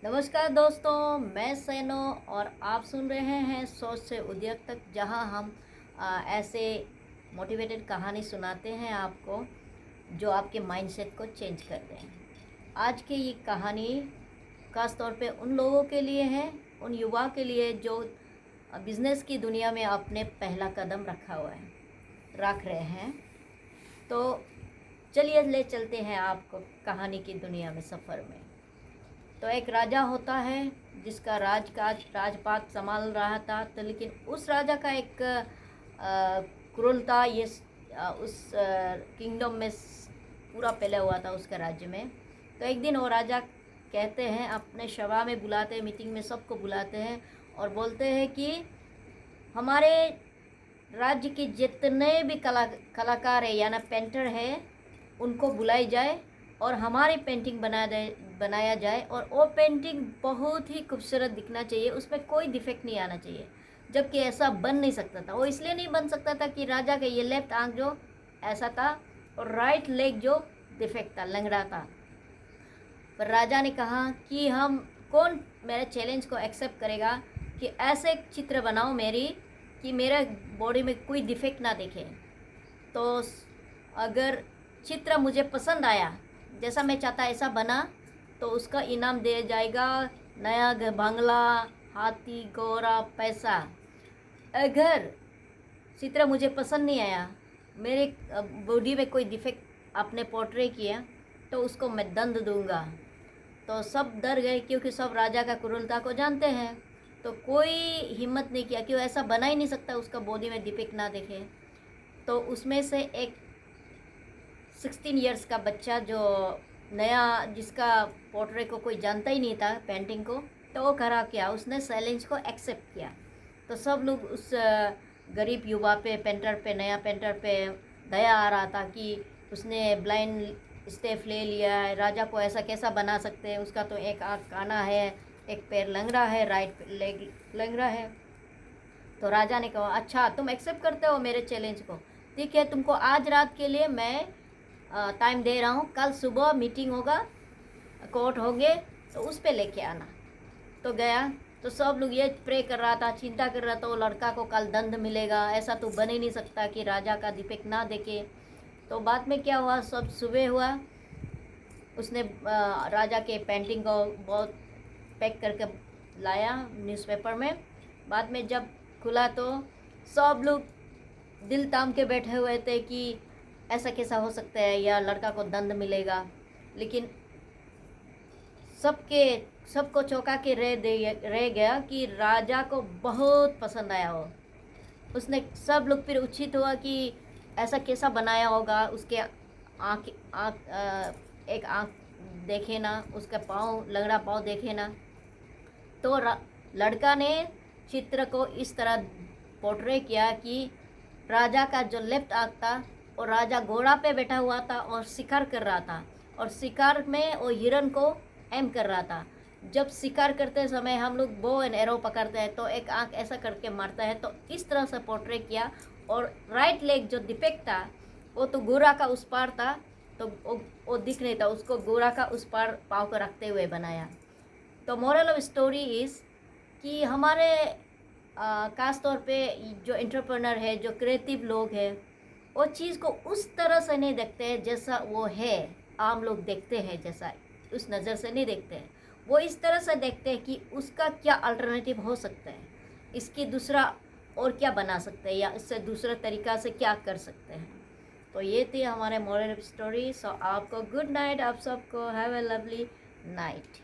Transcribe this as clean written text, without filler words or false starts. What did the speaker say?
नमस्कार दोस्तों, मैं सैनो और आप सुन रहे हैं सोच से उद्योग तक, जहां हम ऐसे मोटिवेटेड कहानी सुनाते हैं आपको जो आपके माइंडसेट को चेंज कर दें। आज की ये कहानी खास तौर पे उन लोगों के लिए है, उन युवा के लिए जो बिज़नेस की दुनिया में अपने पहला कदम रख रहे हैं। तो चलिए ले चलते हैं आपको कहानी की दुनिया में, सफ़र में। तो एक राजा होता है जिसका राजपाट संभाल रहा था। तो लेकिन उस राजा का एक क्रूरता उस किंगडम में पूरा फैला हुआ था, उसके राज्य में। तो एक दिन वो राजा कहते हैं, अपने सभा में बुलाते हैं, मीटिंग में सबको बुलाते हैं और बोलते हैं कि हमारे राज्य के जितने भी कलाकार है या ना पेंटर है, उनको बुलाई जाए और हमारी पेंटिंग बनाया जाए। और वो पेंटिंग बहुत ही खूबसूरत दिखना चाहिए, उसमें कोई डिफेक्ट नहीं आना चाहिए। जबकि ऐसा बन नहीं सकता था। वो इसलिए नहीं बन सकता था कि राजा का ये लेफ्ट आंख जो ऐसा था और राइट लेग जो डिफेक्ट था, लंगड़ा था। पर राजा ने कहा कि कौन मेरे चैलेंज को एक्सेप्ट करेगा कि ऐसे चित्र बनाओ मेरी कि मेरे बॉडी में कोई डिफेक्ट ना दिखे। तो अगर चित्र मुझे पसंद आया, जैसा मैं चाहता ऐसा बना, तो उसका इनाम दिया जाएगा नया बंगला, हाथी, घोड़ा, पैसा। अगर चित्र मुझे पसंद नहीं आया, मेरे बॉडी में कोई डिफेक्ट आपने पोर्ट्रे किया, तो उसको मैं दंड दूंगा। तो सब डर गए, क्योंकि सब राजा का क्रूरता को जानते हैं। तो कोई हिम्मत नहीं किया, क्यों ऐसा बना ही नहीं सकता उसका बॉडी में डिफेक्ट ना दिखे। तो उसमें से एक 16 इयर्स का बच्चा जो नया, जिसका पोर्ट्रेट को कोई जानता ही नहीं था, पेंटिंग को, तो वो करा क्या, उसने चैलेंज को एक्सेप्ट किया। तो सब लोग उस गरीब युवा पे, नया पेंटर पे दया आ रहा था कि उसने ब्लाइंड स्टेप ले लिया है, राजा को ऐसा कैसा बना सकते हैं, उसका तो एक आँख काना है, एक पैर लंगड़ा है, राइट लेग लंगड़ा है। तो राजा ने कहा, अच्छा तुम एक्सेप्ट करते हो मेरे चैलेंज को, ठीक है, तुमको आज रात के लिए मैं टाइम दे रहा हूँ, कल सुबह मीटिंग होगा, कोर्ट होंगे, तो उस पर लेके आना। तो गया, तो सब लोग ये प्रे कर रहा था, चिंता कर रहा था, वो लड़का को कल दंड मिलेगा, ऐसा तो बन ही नहीं सकता कि राजा का डिफेक्ट ना देखे। तो बाद में क्या हुआ, सब सुबह हुआ, उसने राजा के पेंटिंग को बहुत पैक करके लाया न्यूज़पेपर में। बाद में जब खुला तो सब लोग दिल थाम के बैठे हुए थे कि ऐसा कैसा हो सकता है, या लड़का को दंड मिलेगा। लेकिन सबको चौंका के रह गया कि राजा को बहुत पसंद आया हो। उसने, सब लोग फिर उत्सुक हुआ कि ऐसा कैसा बनाया होगा, उसके एक आँख देखे ना, उसका पाँव, लंगड़ा पाँव देखे ना। तो लड़का ने चित्र को इस तरह पोर्ट्रे किया कि राजा का जो लेफ्ट आंख था, और राजा घोड़ा पे बैठा हुआ था और शिकार कर रहा था, और शिकार में वो हिरन को एम कर रहा था। जब शिकार करते समय हम लोग बो एंड एरो पकड़ते हैं, तो एक आंख ऐसा करके मारता है, तो इस तरह से पोर्ट्रे किया। और राइट लेग जो डिफेक्ट था, वो तो गोरा का उस पार था, तो वो दिख नहीं था, उसको गोरा का उस पार पाँव को रखते हुए बनाया। तो मोरल ऑफ स्टोरी इज़ कि हमारे खास तौर पे जो एंटरप्रेन्योर है, जो क्रिएटिव लोग हैं, वो चीज़ को उस तरह से नहीं देखते हैं जैसा वो है, आम लोग देखते हैं जैसा, उस नज़र से नहीं देखते हैं। वो इस तरह से देखते हैं कि उसका क्या अल्टरनेटिव हो सकता है, इसकी दूसरा और क्या बना सकते हैं, या इससे दूसरा तरीका से क्या कर सकते हैं। तो ये थी हमारे मोरल ऑफ स्टोरी। सो आपको गुड नाइट, आप सबको हैव ए लवली नाइट।